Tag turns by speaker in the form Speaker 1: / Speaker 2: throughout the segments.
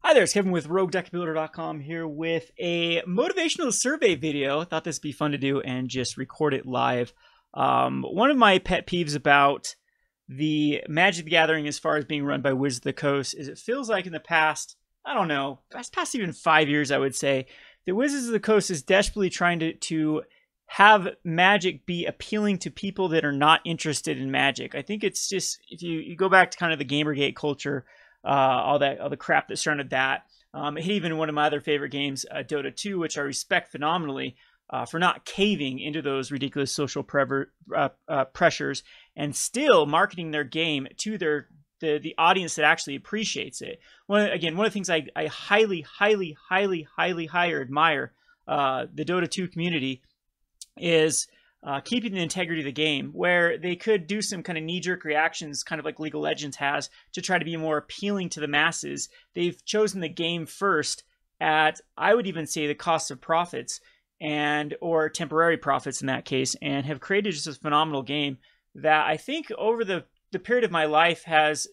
Speaker 1: Hi there, it's Kevin with RogueDeckBuilder.com here with a motivational survey video. Thought this would be fun to do and just record it live. One of my pet peeves about the Magic the Gathering as far as being run by Wizards of the Coast is it feels like in the past, I don't know, past even 5 years I would say, that Wizards of the Coast is desperately trying to have Magic be appealing to people that are not interested in Magic. I think it's just, if you go back to kind of the Gamergate culture, all the crap that surrounded that. It hit even one of my other favorite games, Dota 2, which I respect phenomenally for not caving into those ridiculous social pressures and still marketing their game to the audience that actually appreciates it. One of the things I highly admire the Dota 2 community is keeping the integrity of the game, where they could do some kind of knee-jerk reactions, kind of like League of Legends has, to try to be more appealing to the masses. They've chosen the game first at, I would even say, the cost of profits or temporary profits in that case, and have created just a phenomenal game that I think over the period of my life has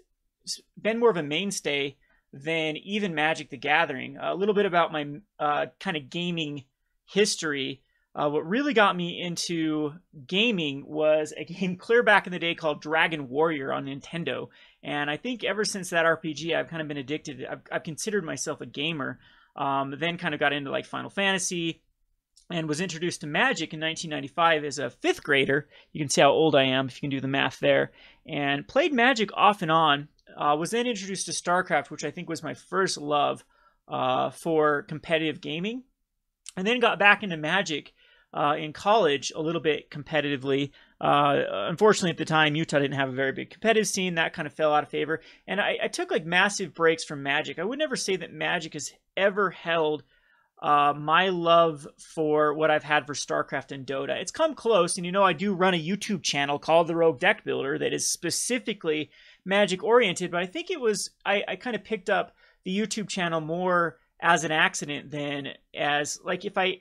Speaker 1: been more of a mainstay than even Magic the Gathering. A little bit about my kind of gaming history. What really got me into gaming was a game clear back in the day called Dragon Warrior on Nintendo. And I think ever since that RPG, I've kind of been addicted. I've considered myself a gamer. Then kind of got into like Final Fantasy and was introduced to Magic in 1995 as a fifth grader. You can see how old I am if you can do the math there. And played Magic off and on. Was then introduced to StarCraft, which I think was my first love for competitive gaming. And then got back into Magic in college a little bit competitively. Unfortunately, at the time, Utah didn't have a very big competitive scene. That kind of fell out of favor. And I took like massive breaks from Magic. I would never say that Magic has ever held my love for what I've had for StarCraft and Dota. It's come close, and I do run a YouTube channel called The Rogue Deck Builder that is specifically Magic oriented, but I think it was, I kind of picked up the YouTube channel more as an accident than as like if I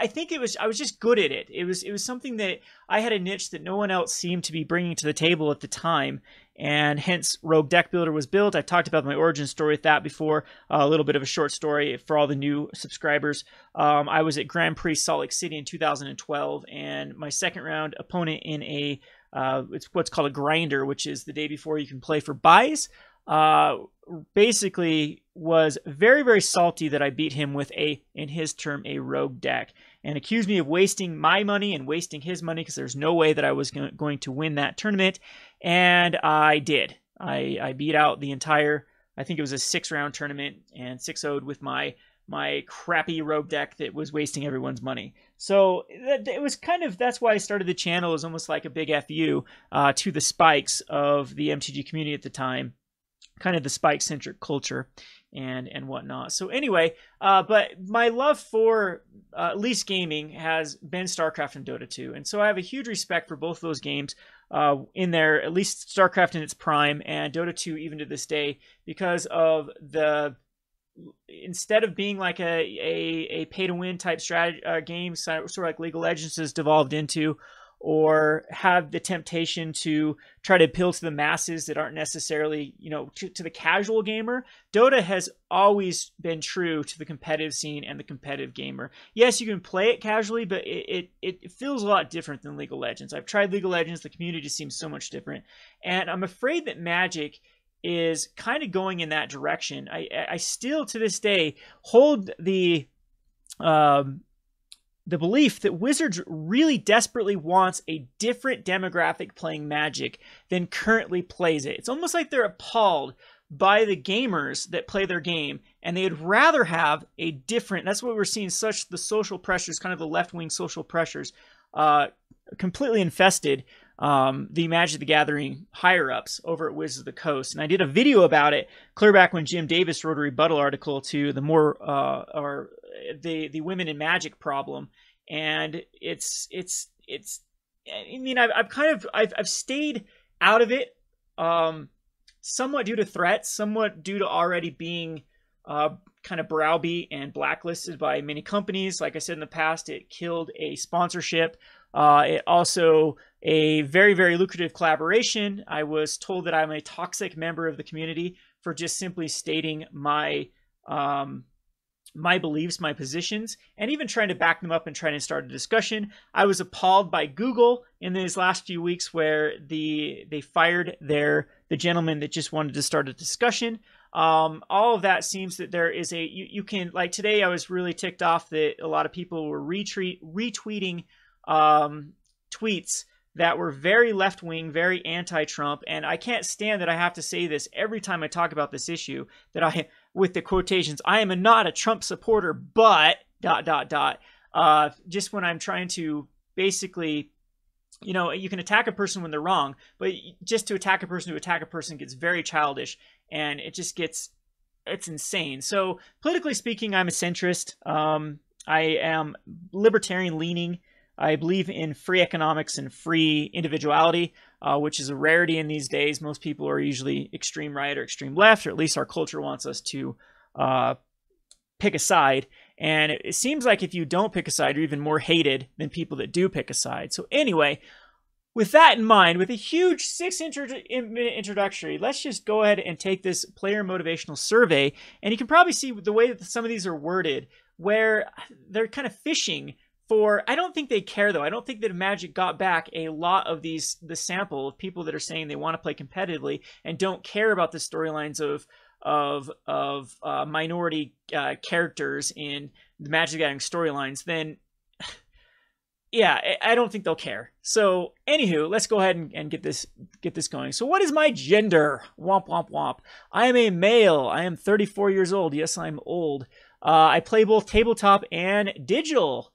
Speaker 1: think it was, I was just good at it. It was something that I had a niche that no one else seemed to be bringing to the table at the time, and hence Rogue Deck Builder was built. I talked about my origin story with that before, a little bit of a short story for all the new subscribers. I was at Grand Prix Salt Lake City in 2012, and my second round opponent in it's what's called a grinder, which is the day before you can play for buys. Basically was very, very salty that I beat him with in his term, a rogue deck, and accused me of wasting my money and wasting his money because there's no way that I was going to win that tournament. And I did. I beat out the entire, I think it was a 6-round tournament, and 6-0'd with my crappy rogue deck that was wasting everyone's money. So it was kind of, that's why I started the channel, as almost like a big FU to the spikes of the MTG community at the time. Kind of the spike-centric culture and whatnot. So anyway, but my love for at least gaming has been StarCraft and Dota 2. And so I have a huge respect for both of those games in there, at least StarCraft in its prime and Dota 2 even to this day, because of instead of being like a pay-to-win type strategy game, sort of like League of Legends has devolved into, or have the temptation to try to appeal to the masses that aren't necessarily, to the casual gamer. Dota has always been true to the competitive scene and the competitive gamer. Yes, you can play it casually, but it feels a lot different than League of Legends. I've tried League of Legends. The community just seems so much different. And I'm afraid that Magic is kind of going in that direction. I still, to this day, hold the belief that Wizards really desperately wants a different demographic playing Magic than currently plays it. It's almost like they're appalled by the gamers that play their game, and they'd rather have a different, that's what we're seeing, such the social pressures, kind of the left-wing social pressures, completely infested the Magic the Gathering higher-ups over at Wizards of the Coast. And I did a video about it clear back when Jim Davis wrote a rebuttal article to the the women in Magic problem. And I've stayed out of it, somewhat due to threats, somewhat due to already being kind of browbeat and blacklisted by many companies. Like I said in the past, it killed a sponsorship. It also a very, very lucrative collaboration. I was told that I'm a toxic member of the community for just simply stating my my beliefs, my positions, and even trying to back them up and trying to start a discussion. I was appalled by Google in these last few weeks where they fired the gentleman that just wanted to start a discussion. All of that seems that there is you can, like today I was really ticked off that a lot of people were retweeting tweets that were very left-wing, very anti-Trump, and I can't stand that I have to say this every time I talk about this issue, that with the quotations, I am not a Trump supporter, but ... just when I'm trying to basically, you can attack a person when they're wrong, but just to attack a person gets very childish, and it's insane. So politically speaking, I'm a centrist. I am libertarian-leaning. I believe in free economics and free individuality, which is a rarity in these days. Most people are usually extreme right or extreme left, or at least our culture wants us to pick a side. And it seems like if you don't pick a side, you're even more hated than people that do pick a side. So anyway, with that in mind, with a huge 6-minute introductory, let's just go ahead and take this player motivational survey. And you can probably see the way that some of these are worded, where they're kind of fishing for, I don't think they care though. I don't think that Magic got back a lot of the sample of people that are saying they want to play competitively and don't care about the storylines of minority characters in the Magic the Gathering storylines. Then, yeah, I don't think they'll care. So, anywho, let's go ahead and get this going. So, what is my gender? Womp womp womp. I am a male. I am 34 years old. Yes, I'm old. I play both tabletop and digital.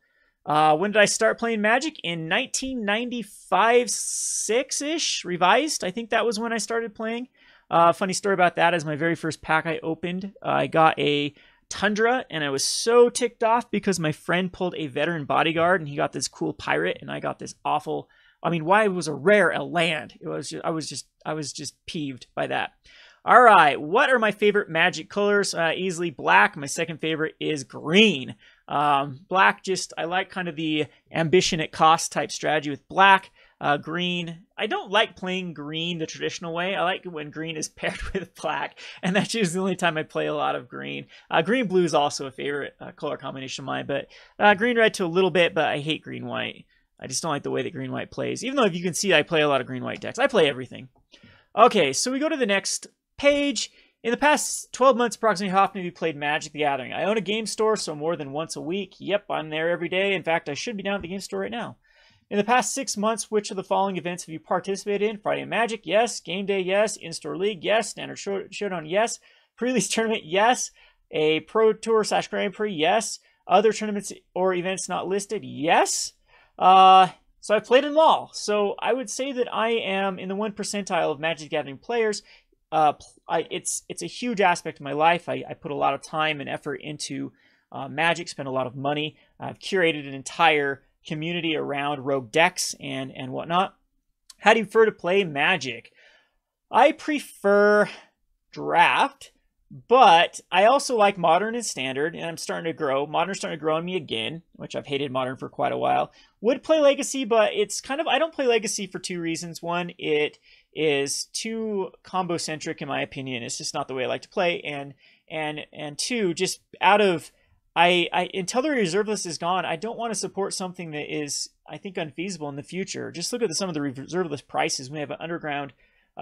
Speaker 1: When did I start playing Magic? In 1995, 6-ish, revised. I think that was when I started playing. Funny story about that is my very first pack I opened, I got a Tundra, and I was so ticked off because my friend pulled a veteran bodyguard, and he got this cool pirate, and I got this awful. I mean, why was a rare a land? It was just, I was just peeved by that. All right, what are my favorite Magic colors? Easily black. My second favorite is green. Black, I like kind of the ambition at cost type strategy with black. Green, I don't like playing green the traditional way. I like it when green is paired with black, and that's usually the only time I play a lot of green. Green blue is also a favorite color combination of mine, but green red to a little bit, but I hate green white. I just don't like the way that green white plays, even though if you can see I play a lot of green white decks. I play everything. Okay, so we go to the next page. In the past 12 months, approximately, how often have you played Magic the Gathering? I own a game store, so more than once a week. Yep, I'm there every day. In fact, I should be down at the game store right now. In the past 6 months, which of the following events have you participated in? Friday Magic, yes. Game Day, yes. In-store League, yes. Standard Showdown, yes. Pre-release tournament, yes. A Pro Tour / Grand Prix, yes. Other tournaments or events not listed, yes. So I've played them all. So I would say that I am in the 1 percentile of Magic the Gathering players. It's a huge aspect of my life. I put a lot of time and effort into Magic, spent a lot of money. I've curated an entire community around rogue decks and whatnot. How do you prefer to play Magic? I prefer Draft, but I also like Modern and Standard, and I'm starting to grow. Modern's starting to grow on me again, which I've hated Modern for quite a while. Would play Legacy, but it's kind of, I don't play Legacy for 2 reasons. One, it is too combo centric in my opinion. It's just not the way I like to play, and two, just out of until the reserve list is gone, I don't want to support something that is, I think, unfeasible in the future. Just look at some of the reserve list prices. We have an Underground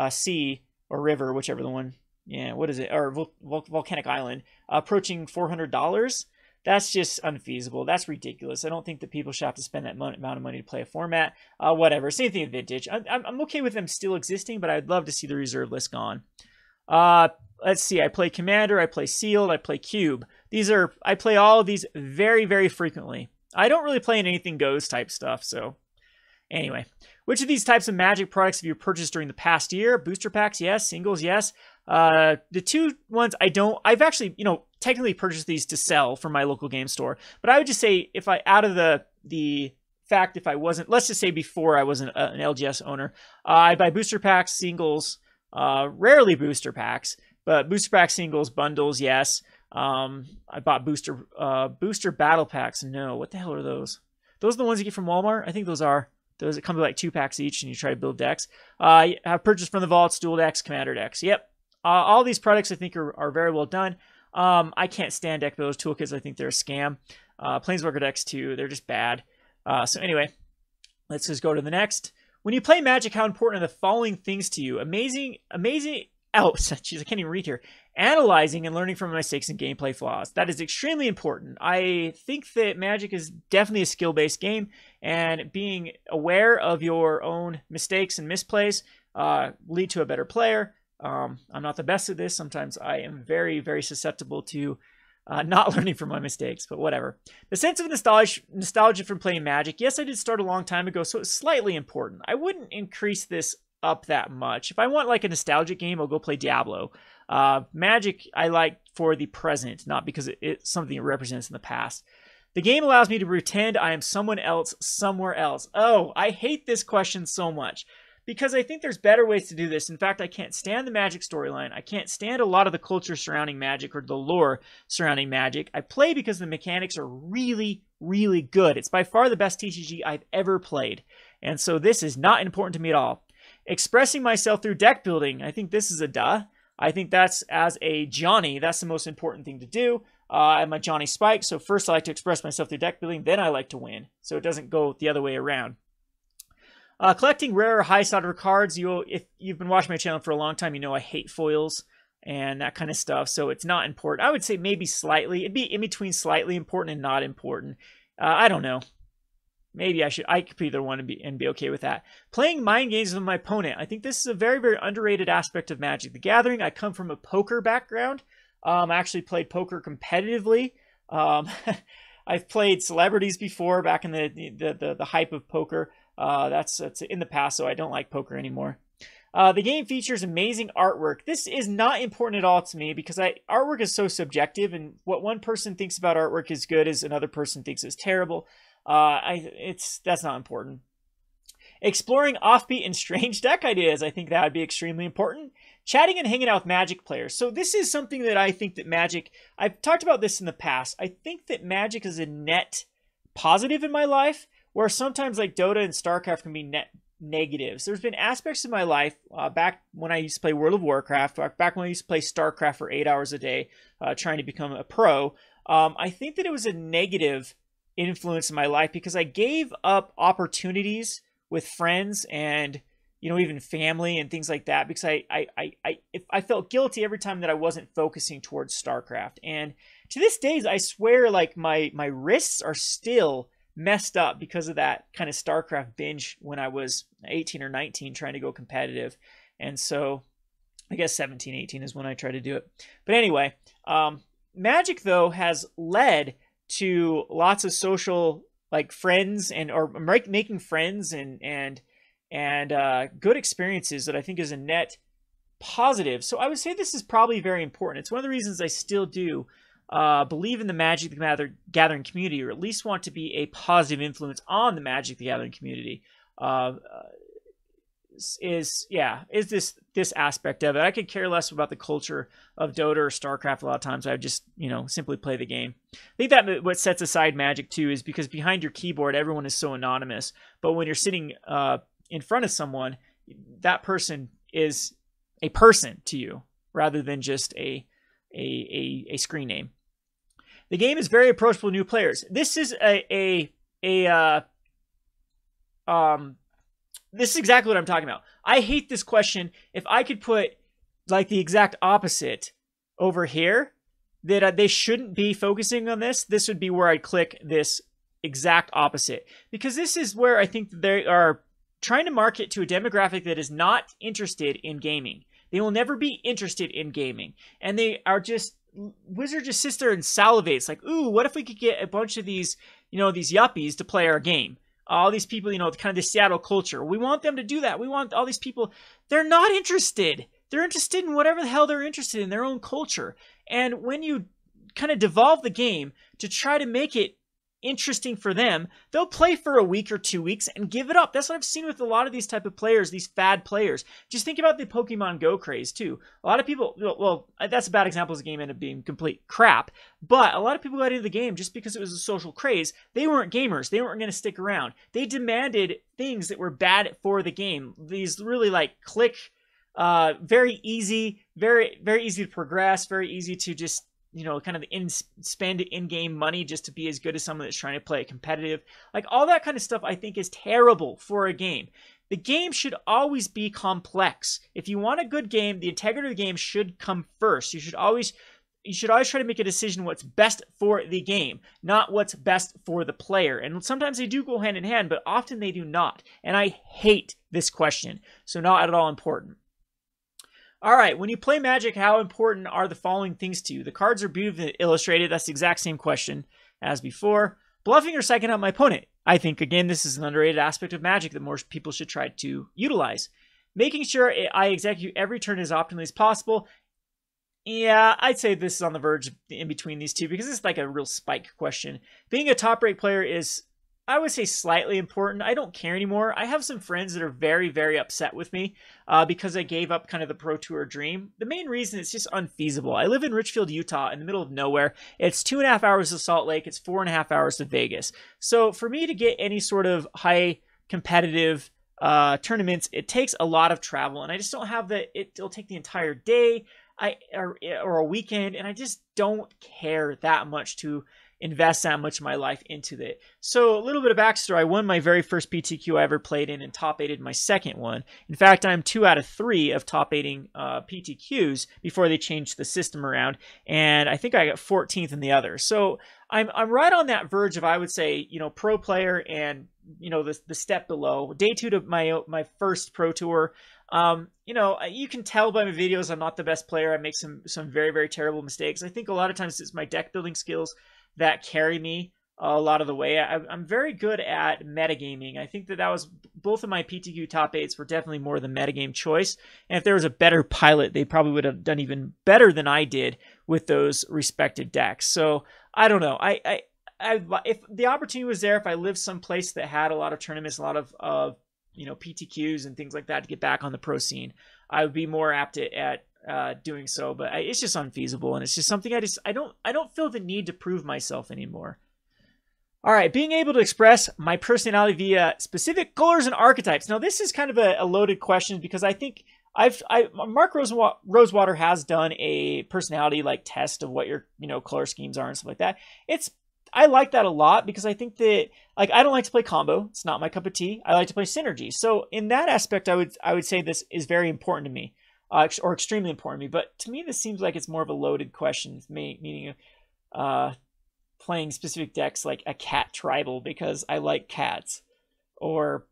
Speaker 1: Sea or River, whichever the one. Yeah, what is it? Or Volcanic Island, approaching $400. That's just unfeasible. That's ridiculous. I don't think that people should have to spend that amount of money to play a format. Whatever. Same thing with Vintage. I'm okay with them still existing, but I'd love to see the reserve list gone. Let's see. I play Commander. I play Sealed. I play Cube. I play all of these very, very frequently. I don't really play in anything goes type stuff. So anyway, which of these types of Magic products have you purchased during the past year? Booster packs, yes. Singles, yes. The 2 ones I've actually, technically purchased these to sell from my local game store. But I would just say if I wasn't, let's just say before I wasn't an LGS owner, I buy booster packs, singles, rarely booster packs, but booster pack, singles, bundles, yes. I bought booster battle packs. No, what the hell are those? Those are the ones you get from Walmart? I think those are. Those that come with like 2 packs each and you try to build decks. I've purchased from the vaults, dual decks, commander decks. Yep. all these products I think are very well done. I can't stand deck builders toolkits. I think they're a scam. Planeswalker decks too, they're just bad. So anyway, let's just go to the next. When you play Magic, how important are the following things to you? Amazing. Oh, jeez, I can't even read here. Analyzing and learning from mistakes and gameplay flaws. That is extremely important. I think that Magic is definitely a skill-based game, and being aware of your own mistakes and misplays lead to a better player. I'm not the best at this. Sometimes I am very, very susceptible to not learning from my mistakes, but whatever. The sense of nostalgia from playing Magic. Yes, I did start a long time ago, so it's slightly important. I wouldn't increase this up that much. If I want like a nostalgic game, I'll go play Diablo. Magic I like for the present, not because it's something it represents in the past. The game allows me to pretend I am someone else somewhere else. Oh, I hate this question so much because I think there's better ways to do this. In fact, I can't stand the Magic storyline. I can't stand a lot of the culture surrounding Magic or the lore surrounding Magic. I play because the mechanics are really, really good. It's by far the best TCG I've ever played. And so this is not important to me at all. Expressing myself through deck building. I think this is a duh. I think that's, as a Johnny, that's the most important thing to do. I'm a Johnny Spike, so first I like to express myself through deck building, then I like to win. So it doesn't go the other way around. Collecting rare or high solder cards. If you've been watching my channel for a long time, you know I hate foils and that kind of stuff, so it's not important. I would say maybe slightly. It'd be in between slightly important and not important. I don't know. Maybe I could be either one and be okay with that. Playing mind games with my opponent. I think this is a very, very underrated aspect of Magic the Gathering. I come from a poker background. I actually played poker competitively. I've played celebrities before back in the hype of poker. That's in the past, so I don't like poker anymore. The game features amazing artwork. This is not important at all to me because artwork is so subjective, and what one person thinks about artwork is good as another person thinks is terrible. That's not important. Exploring offbeat and strange deck ideas. I think that would be extremely important. Chatting and hanging out with Magic players. So this is something that I think that Magic, I've talked about this in the past. I think that Magic is a net positive in my life, where sometimes like Dota and StarCraft can be net negatives. There's been aspects of my life back when I used to play World of Warcraft, back when I used to play StarCraft for 8 hours a day, trying to become a pro. I think that it was a negative influence in my life because I gave up opportunities with friends and even family and things like that because I felt guilty every time that I wasn't focusing towards StarCraft. And to this day, I swear like my wrists are still messed up because of that kind of StarCraft binge when I was 18 or 19 trying to go competitive. And so I guess 17, 18 is when I try to do it. But anyway, Magic though has led to lots of social like friends or making friends and good experiences that I think is a net positive. So I would say this is probably very important. It's one of the reasons I still do believe in the Magic the Gathering community, or at least want to be a positive influence on the Magic the Gathering community. Is this aspect of it. I could care less about the culture of Dota or StarCraft a lot of times. I would just, simply play the game. I think that what sets aside Magic too is because behind your keyboard, everyone is so anonymous. But when you're sitting in front of someone, that person is a person to you rather than just a screen name. The game is very approachable to new players. This is this is exactly what I'm talking about. I hate this question. If I could put like the exact opposite over here, that they shouldn't be focusing on this would be where I'd click this exact opposite. Because this is where I think they are trying to market to a demographic that is not interested in gaming. They will never be interested in gaming. And they are just, Wizard just sits there and salivates like, ooh, what if we could get a bunch of these, these yuppies to play our game? All these people, kind of the Seattle culture. We want them to do that. We want all these people. They're not interested. They're interested in whatever the hell they're interested in, their own culture. And when you kind of devolve the game to try to make it interesting for them, they'll play for a week or 2 weeks and give it up. That's what I've seen with a lot of these type of players, these fad players. Just think about the Pokemon Go craze too. A lot of people, well, that's a bad example as the game ended up being complete crap, but a lot of people got into the game just because it was a social craze. They weren't gamers. They weren't going to stick around. They demanded things that were bad for the game. These really like click Very easy, very easy to progress, very easy to just, kind of spend in-game money just to be as good as someone that's trying to play it competitive. Like all that kind of stuff I think is terrible for a game. The game should always be complex. If you want a good game, the integrity of the game should come first. You should always try to make a decision what's best for the game, not what's best for the player. And sometimes they do go hand in hand, but often they do not. And I hate this question. So not at all important. All right, when you play Magic, how important are the following things to you? The cards are beautifully illustrated. That's the exact same question as before. Bluffing or psyching out my opponent. I think, again, this is an underrated aspect of Magic that more people should try to utilize. Making sure I execute every turn as optimally as possible. Yeah, I'd say this is on the verge in between these two because it's like a real spike question. Being a top-rate player is, I would say, slightly important. I don't care anymore. I have some friends that are very, very upset with me because I gave up kind of the Pro Tour dream. The main reason is just unfeasible. I live in Richfield, Utah, in the middle of nowhere. It's 2.5 hours to Salt Lake. It's 4.5 hours to Vegas. So for me to get any sort of high competitive tournaments, it takes a lot of travel, and I just don't have it'll take the entire day or a weekend, and I just don't care that much to invest that much of my life into it. So a little bit of backstory. I won my very first PTQ I ever played in and top 8'd my second one. In fact, I'm 2 out of 3 of top 8ing PTQs before they changed the system around, and I think I got 14th in the other. So I'm right on that verge of, I would say, pro player and the step below. Day 2 to my first Pro Tour. You can tell by my videos I'm not the best player. I make some very, very terrible mistakes. I think a lot of times it's my deck building skills that carry me a lot of the way. I'm very good at metagaming. I think that was both of my PTQ top 8s were definitely more the metagame choice. And if there was a better pilot, they probably would have done even better than I did with those respective decks. So I don't know. If the opportunity was there, if I lived someplace that had a lot of tournaments, a lot of PTQs and things like that to get back on the pro scene, I would be more apt at doing so. But it's just unfeasible, and it's just something I don't feel the need to prove myself anymore. All right, being able to express my personality via specific colors and archetypes. Now, this is kind of a loaded question because I think Mark Rosewater has done a personality test of what your color schemes are and stuff like that. I like that a lot because I think that I don't like to play combo. It's not my cup of tea. I like to play synergy. So in that aspect, I would say this is very important to me, or extremely important to me. But to me, this seems like it's more of a loaded question, meaning playing specific decks like a cat tribal because I like cats, or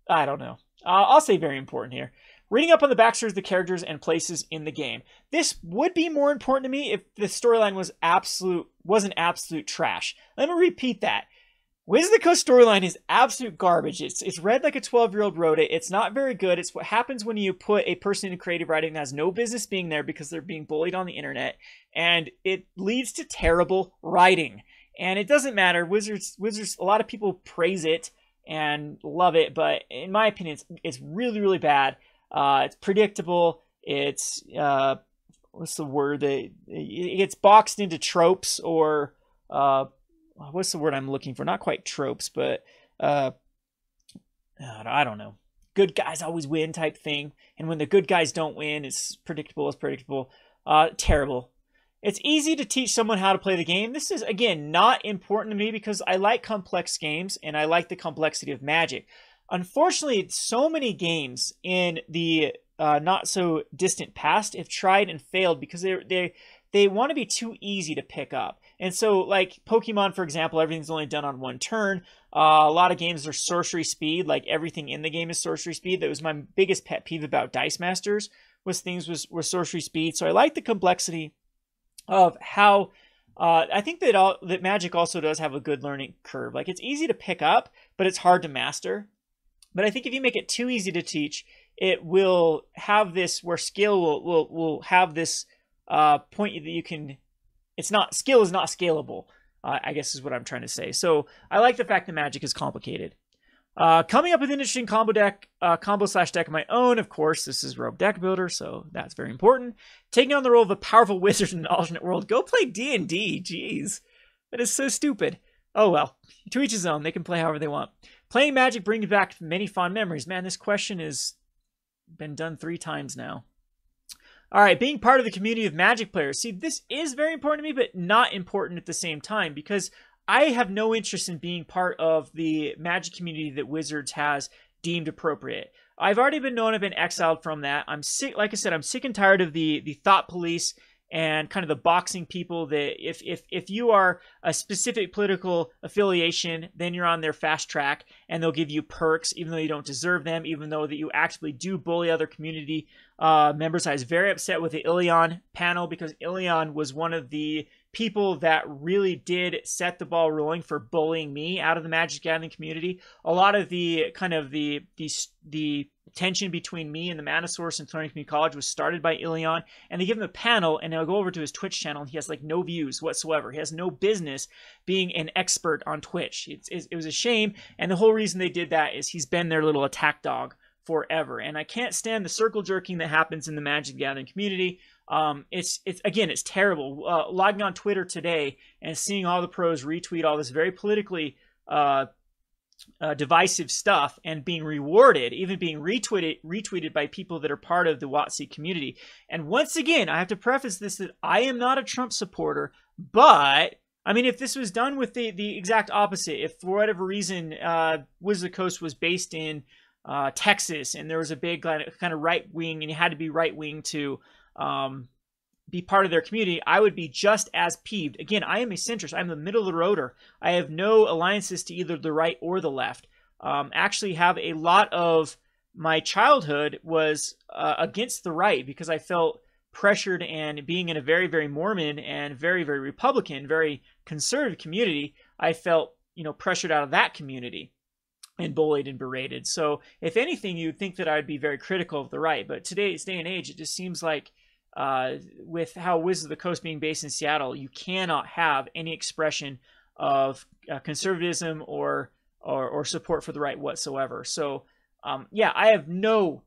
Speaker 1: I don't know. I'll say very important here. Reading up on the backstories of the characters and places in the game. This would be more important to me if the storyline wasn't absolute trash. Let me repeat that. Wizards of the Coast storyline is absolute garbage. It's read like a 12-year-old wrote it. It's not very good. It's what happens when you put a person in creative writing that has no business being there because they're being bullied on the internet, and it leads to terrible writing. And it doesn't matter. Wizards. A lot of people praise it and love it, but in my opinion, it's really, really bad. It's predictable. It's what's the word? It gets boxed into tropes, or what's the word I'm looking for? Not quite tropes, but I don't know. Good guys always win type thing, and when the good guys don't win, it's predictable. It's predictable. Terrible. It's easy to teach someone how to play the game. This is, again, not important to me because I like complex games and I like the complexity of Magic. Unfortunately, so many games in the not so distant past have tried and failed because they want to be too easy to pick up. And so, like Pokemon, for example, everything's only done on one turn. A lot of games are sorcery speed, like everything in the game is sorcery speed. That was my biggest pet peeve about Dice Masters, was sorcery speed. So I like the complexity of how I think that Magic also does have a good learning curve. Like, it's easy to pick up, but it's hard to master. But I think if you make it too easy to teach, it will have this where skill will have this point that you can. Skill is not scalable. I guess is what I'm trying to say. So I like the fact that Magic is complicated. Coming up with an interesting combo deck of my own. Of course, this is Rogue Deck Builder, so that's very important. Taking on the role of a powerful wizard in an alternate world. Go play D&D. Jeez, that is so stupid. Oh well, to each his own. They can play however they want. Playing Magic brings back many fond memories. Man, this question has been done 3 times now. All right, being part of the community of Magic players. See, this is very important to me, but not important at the same time, because I have no interest in being part of the Magic community that Wizards has deemed appropriate. I've already been known, I've been exiled from that. I'm sick, like I said, I'm sick and tired of the thought police and kind of the boxing people that if you are a specific political affiliation, then you're on their fast track and they'll give you perks even though you don't deserve them, even though that you actually do bully other community members. I was very upset with the Ilion panel because Ilion was one of the people that really did set the ball rolling for bullying me out of the Magic Gathering community. A lot of the kind of the tension between me and the Mana Source and Thorny Community College was started by Ilion, and they give him a panel, and I'll go over to his Twitch channel, and he has like no views whatsoever. He has no business being an expert on Twitch. It was a shame, and the whole reason they did that is he's been their little attack dog forever, and I can't stand the circle jerking that happens in the Magic Gathering community. It's terrible. Logging on Twitter today and seeing all the pros retweet all this very politically divisive stuff and being rewarded, even being retweeted by people that are part of the WotC community. And once again, I have to preface this that I am not a Trump supporter, but I mean, if this was done with the exact opposite, if for whatever reason Wizards of the Coast was based in Texas and there was a big kind of right wing and you had to be right wing to be part of their community, I would be just as peeved. Again, I am a centrist. I'm the middle of the roader. I have no alliances to either the right or the left. Actually have a lot of my childhood was against the right because I felt pressured, and being in a very, very Mormon and very, very Republican, very conservative community, I felt, pressured out of that community and bullied and berated. So if anything, you'd think that I'd be very critical of the right. But today's day and age, it just seems like with how Wizards of the Coast being based in Seattle, you cannot have any expression of conservatism or support for the right whatsoever. So yeah, I have no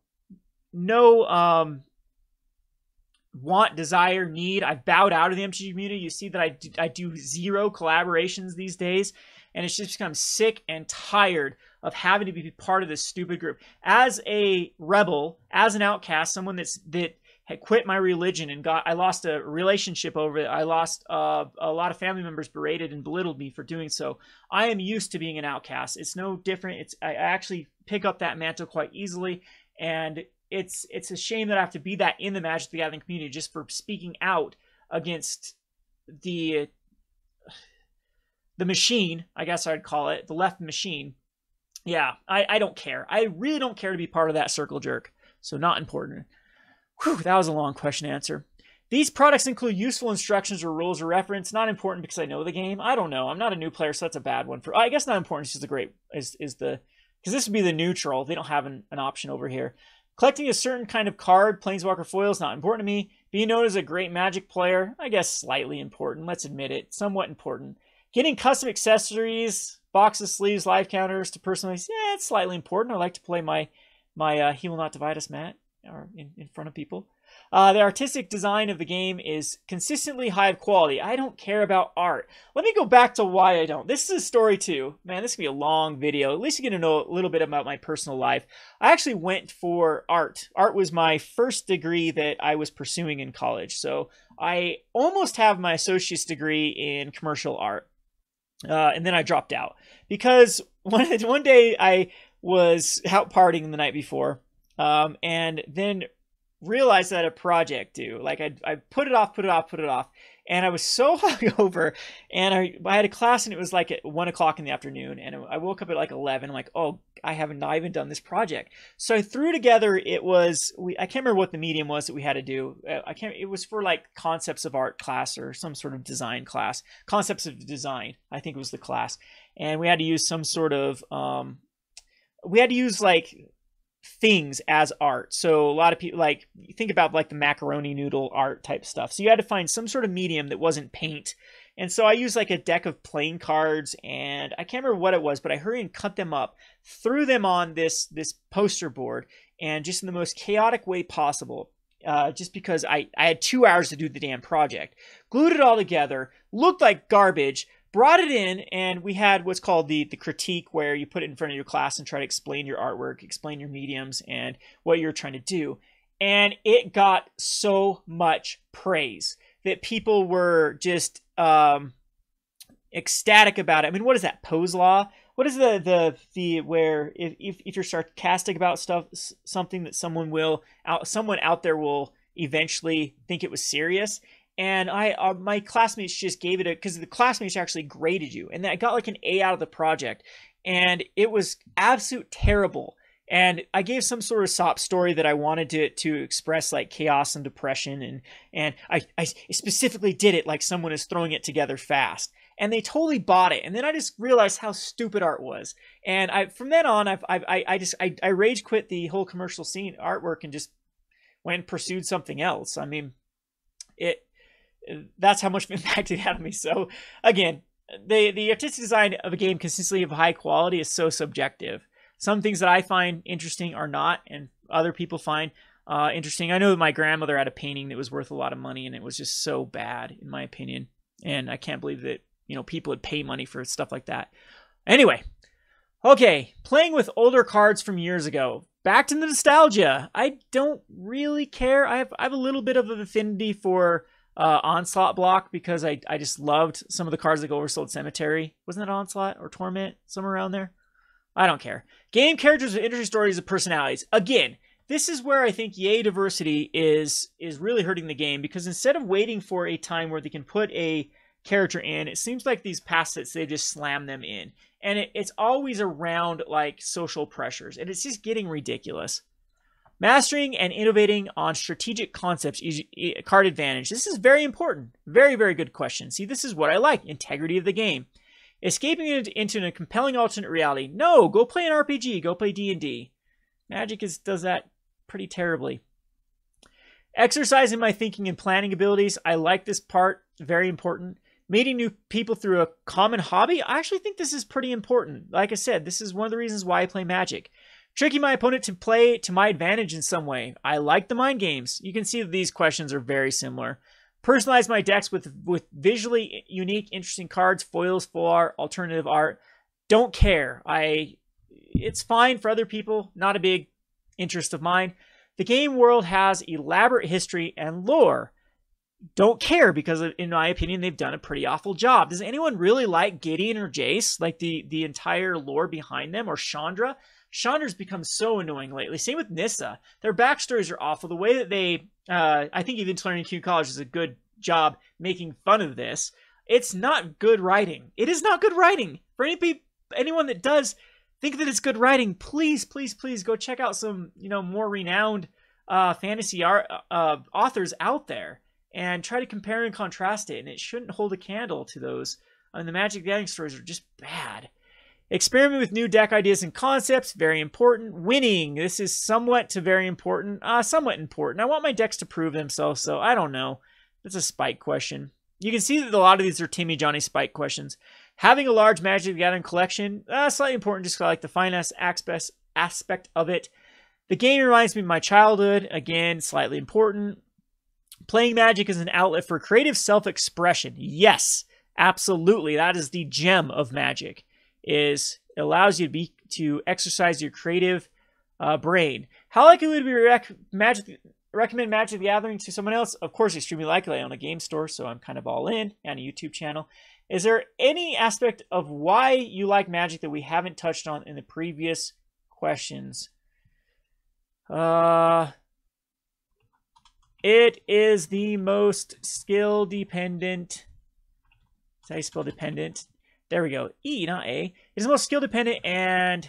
Speaker 1: want, desire, need. I've bowed out of the MTG community. You see that I do zero collaborations these days, and it's just become sick and tired of having to be part of this stupid group. As a rebel, as an outcast, someone that had quit my religion and I lost a relationship over it. I lost a lot of family members berated and belittled me for doing so. I am used to being an outcast. It's no different. I actually pick up that mantle quite easily, and it's a shame that I have to be that in the Magic the Gathering community just for speaking out against the machine, I guess I'd call it, the left machine. Yeah, I don't care. I really don't care to be part of that circle jerk. So not important. Whew, that was a long question answer. These products include useful instructions or rules or reference. Not important because I know the game. I don't know. I'm not a new player, so that's a bad one. I guess not important is just because this would be the neutral. They don't have an option over here. Collecting a certain kind of card, Planeswalker foil, is not important to me. Being known as a great Magic player, I guess slightly important. Let's admit it. Somewhat important. Getting custom accessories, boxes, sleeves, live counters to personalize, yeah, it's slightly important. I like to play my He Will Not Divide Us mat in front of people. The artistic design of the game is consistently high of quality. I don't care about art. Let me go back to why I don't. This is a story too. Man, this could be a long video. At least you get to know a little bit about my personal life. I actually went for art. Art was my first degree that I was pursuing in college. So I almost have my associate's degree in commercial art. And then I dropped out because one day I was out partying the night before, and then realized that I had a project due. Like I put it off, and I was so hungover, and I had a class, and it was like at 1 o'clock in the afternoon, and I woke up at like 11. I'm like, oh, I haven't not even done this project. So I threw together. I can't remember what the medium was that we had to do. It was for like concepts of art class or some sort of design class. Concepts of design, I think was the class, and we had to use some sort of like things as art. So a lot of people, like, you think about like the macaroni noodle art type stuff. So you had to find some sort of medium that wasn't paint. And so I used like a deck of playing cards, and I can't remember what it was, but I hurried and cut them up, threw them on this poster board, and just in the most chaotic way possible, just because I had 2 hours to do the damn project. Glued it all together, looked like garbage, brought it in, and we had what's called the critique, where you put it in front of your class and try to explain your artwork, explain your mediums, and what you're trying to do. and it got so much praise that people were just ecstatic about it. I mean, what is that, Poe's law? What is the where if you're sarcastic about something that someone out there will eventually think it was serious? And my classmates just gave it because the classmates actually graded you, and I got like an A out of the project, and it was absolute terrible. And I gave some sort of sob story that I wanted to express like chaos and depression, and I specifically did it like someone is throwing it together fast. And they totally bought it. And then I just realized how stupid art was. And from then on, I rage quit the whole commercial scene artwork and just went and pursued something else. I mean, that's how much impact it had on me. So again, the artistic design of a game consistently of high quality is so subjective. Some things that I find interesting are not, and other people find interesting. I know that my grandmother had a painting that was worth a lot of money, and it was just so bad, in my opinion. And I can't believe that people would pay money for stuff like that. Anyway, okay, playing with older cards from years ago. Back to the nostalgia. I don't really care. I have a little bit of an affinity for Onslaught block because I just loved some of the cards like Oversold Cemetery. Wasn't that Onslaught or Torment? Somewhere around there? I don't care. Game characters with interesting stories and personalities. Again, this is where I think EA diversity is really hurting the game, because instead of waiting for a time where they can put a character in, it seems like these past sets, they just slam them in. And it's always around like social pressures, and it's just getting ridiculous. Mastering and innovating on strategic concepts, card advantage. This is very important. Very, very good question. See, this is what I like. Integrity of the game. Escaping into a compelling alternate reality. No, go play an RPG. Go play D&D. Magic does that pretty terribly. Exercising my thinking and planning abilities. I like this part. Very important. Meeting new people through a common hobby. I actually think this is pretty important. Like I said, this is one of the reasons why I play Magic. Tricking my opponent to play to my advantage in some way. I like the mind games. You can see that these questions are very similar. Personalize my decks with visually unique, interesting cards, foils, full art, alternative art. Don't care. It's fine for other people. Not a big interest of mine. The game world has elaborate history and lore. Don't care because, in my opinion, they've done a pretty awful job. Does anyone really like Gideon or Jace? Like the entire lore behind them? Or Chandra? Chandra's become so annoying lately. Same with Nissa. Their backstories are awful. The way that they, I think even Turning Q College does a good job making fun of this. It's not good writing. It is not good writing. For anyone that does think that it's good writing, please, please, please go check out some, more renowned fantasy art authors out there and try to compare and contrast it. And it shouldn't hold a candle to those. I mean, the Magic the Gathering stories are just bad. Experiment with new deck ideas and concepts, very important. Winning, this is somewhat to very important. Somewhat important. I want my decks to prove themselves, so I don't know. That's a Spike question. You can see that a lot of these are Timmy Johnny Spike questions. Having a large Magic the Gathering collection, slightly important just because I like the finance aspect of it. The game reminds me of my childhood, again, slightly important. Playing Magic is an outlet for creative self-expression. Yes, absolutely. That is the gem of Magic. It allows you to exercise your creative brain. How likely would we recommend Magic the Gathering to someone else? Of course, extremely likely. I own a game store, so I'm kind of all in, and a YouTube channel. Is there any aspect of why you like Magic that we haven't touched on in the previous questions? It is the most skill-dependent. How you spell dependent? There we go. E, not A. It's the most skill-dependent and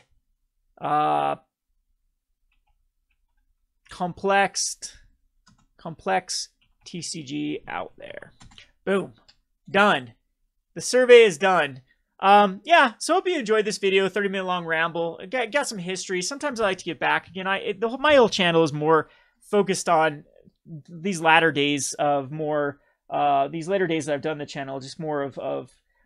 Speaker 1: complex TCG out there. Boom. Done. The survey is done. Yeah, so hope you enjoyed this video, 30-minute long ramble. Got some history. Sometimes I like to get back. Again, my old channel is more focused on these latter days of more, these later days that I've done the channel, just more of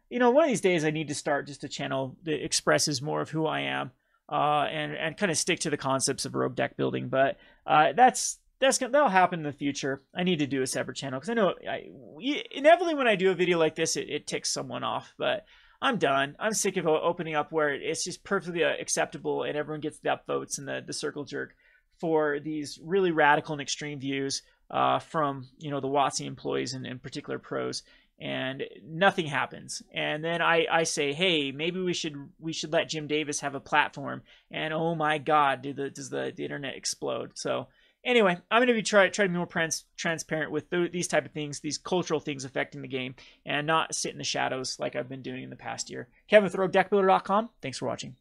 Speaker 1: one of these days I need to start just a channel that expresses more of who I am, and kind of stick to the concepts of rogue deck building. But that'll happen in the future. I need to do a separate channel because I know inevitably when I do a video like this, it ticks someone off. But I'm done. I'm sick of opening up where it's just perfectly acceptable and everyone gets the upvotes and the circle jerk for these really radical and extreme views from the WotC employees and in particular pros, and nothing happens. And then I say, hey, maybe we should let Jim Davis have a platform, and oh my God, does the internet explode? So anyway, I'm going to be try to be more transparent with these type of things, these cultural things affecting the game, and not sit in the shadows like I've been doing in the past year. Kevin with RogueDeckBuilder.com. Thanks for watching.